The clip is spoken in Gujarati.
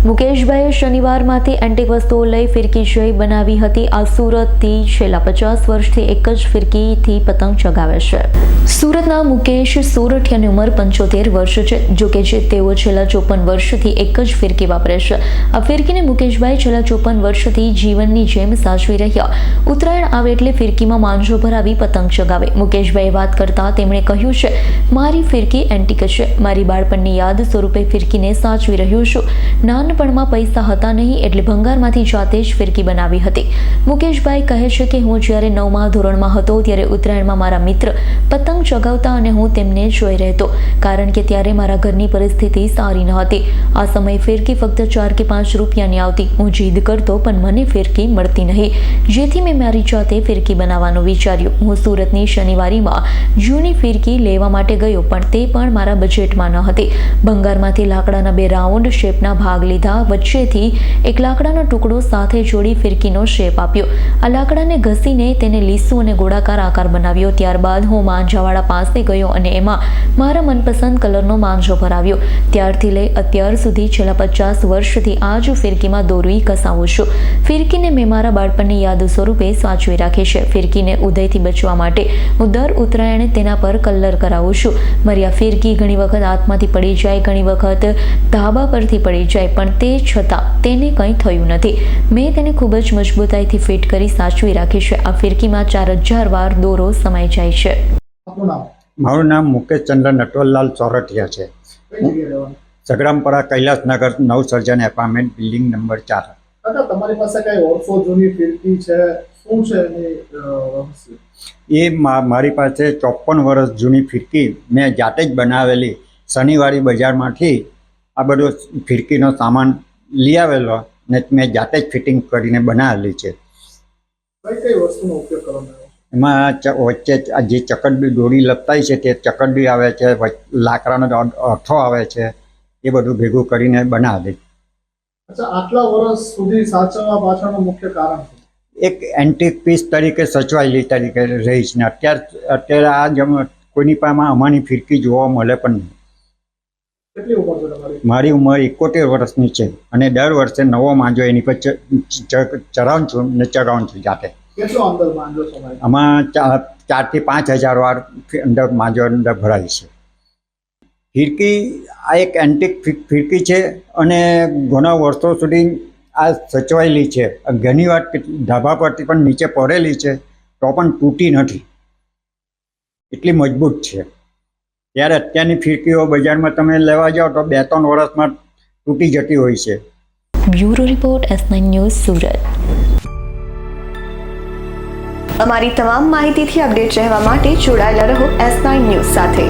મુકેશભાઈએ શનિવારમાંથી એન્ટિક વસ્તુઓ લઈ ફિરકી જઈ બનાવી હતી। આ સુરતથી છેલ્લા 50 વર્ષથી એક જ ફિરકીથી પતંગ ચગાવે છે। સુરતના મુકેશ સોરઠિયાની ઉંમર 75 વર્ષ છે। જોકે તેઓ છેલ્લા 54 વર્ષથી એક જ ફિરકી વાપરે છે। આ ફિરકીને મુકેશભાઈ છેલ્લા 54 વર્ષથી જીવનની જેમ સાચવી રહ્યા। ઉત્તરાયણ આવે એટલે ફિરકીમાં માંજો ભરાવી પતંગ ચગાવે। મુકેશભાઈએ વાત કરતા તેમણે કહ્યું છે, મારી ફિરકી એન્ટિક છે। મારી બાળપણની યાદ સ્વરૂપે ફિરકીને સાચવી રહ્યો છું। નાનપણમાં પૈસા હતા નહીં એટલે ભંગારમાંથી જાતે જ ફિરકી બનાવી હતી। મુકેશભાઈ કહે છે કે હું જ્યારે 9મા ધોરણમાં હતો ત્યારે ઉત્તરાયણમાં મારા મિત્ર પતંગ ચગાવતા અને હું તેમને જોઈ રહેતો, કારણ કે ત્યારે મારા ઘરની પરિસ્થિતિ સારી ન હતી। આ સમયે ફિરકી ફક્ત 4 કે 5 રૂપિયાની આવતી। હું જીદ કરતો પણ મને ફિરકી મળતી નહીં, જેથી મેં મારી જાતે ફિરકી બનાવવાનું વિચાર્યું। હું સુરતની શનિવારીમાં જૂની ફિરકી લેવા માટે ગયો, પણ તે પણ મારા બજેટમાં ન હતી। ભંગારમાંથી લાકડાના 2 રાઉન્ડ શેપના ભાગ લીધા, વચ્ચેથી એક લાકડાનો ટુકડો સાથે જોડી ફિરકીનો શેપ આપ્યો। આ લાકડાને ઘસીને તેને લીસું અને ગોળાકાર આકાર બનાવ્યો। ત્યારબાદ હું માંજાવાળા પાસે ગયો અને એમાં મારા મનપસંદ કલરનો માંજો ભરાવ્યો। ત્યારથી લઈ અત્યાર સુધી છેલ્લા 50 વર્ષથી આ જ ફિરકીમાં દોરવી ઘસાવું છું। ફિરકીને મેં મારા બાળપણની યાદ સ્વરૂપે સાચવી રાખી છે। ફિરકીને ઉદયથી બચવા માટે હું દર ઉત્તરાયણે તેના પર કલર કરાવું છું। મારી આ ફિરકી ઘણી વખત હાથમાંથી પડી જાય, ઘણી વખત ધાબા પરથી પડી જાય, પણ તે છતાં તેને કંઈ થયું નથી। મેં તેને ખૂબ જ મજબૂતાઈથી ફિટ કરી સાચવી રાખી છે। આ ફિરકીમાં 4000 વાર દોરો સમાઈ જાય છે। મારું નામ મુકેશ ચંદ્ર નટવરલાલ સોરઠિયા છે। સગરામપરા કૈલાસનગર નવસર્જન એપાર્ટમેન્ટ બિલ્ડિંગ નંબર 4। તમારી પાસે કઈ વર્ષો જૂની ફિરકી છે, શું છે એની રહસ્ય? એ મારી પાસે 54 વર્ષ જૂની ફિરકી મેં જાતે જ બનાવેલી। શનિવારી બજારમાંથી આ બધો ફિરકીનો સામાન લઈ આવેલો ને મેં જાતે જ ફિટિંગ કરીને બનાવેલી છે। કઈ વસ્તુનો ઉપયોગ કરવામાં આવે? એમાં વચ્ચે જે ચકડબી દોરી લપટાઈ છે તે ચકડબી આવે છે, લાકડાનો અઠો આવે છે, એ બધું ભેગું કરીને બનાવેલી। અચ્છા, આટલા વર્ષ સુધી સાચવવા પાછળનું મુખ્ય કારણ છે? એક એન્ટિક પીસ તરીકે સચવાયેલી તરીકે રહી છે ને અત્યારે આ કોઈની પાસે અમારી ફિરકી જોવા મળે પણ નહીં। કેટલી ઉંમર છે તમારી? મારી ઉંમર 71 વર્ષની છે અને દર વર્ષે નવો માંજો એની પર ચડાવું છું ને ચગાવું છું જાતે। કેટલો અંદર માંજો છો? આમાં 4 થી 5000 વાર અંદર માંજો અંદર ભરાય છે। ફિરકી આ એક એન્ટિક ફિરકી છે અને ઘણા વર્ષો સુધી આ સચવાયેલી છે। ઘણી વાર ધાબા પરથી પણ નીચે પડેલી છે તો પણ તૂટી નથી, એટલી મજબૂત છે। ત્યારે અત્યારની ફિરકીઓ બજારમાં તમે લેવા જાઓ તો 2-3 વર્ષમાં તૂટી જતી હોય છે। Bureau report S9 news Surat. અમારી તમામ માહિતીથી અપડેટ રહેવા માટે જોડાયેલા રહો S9 ન્યૂઝ સાથે।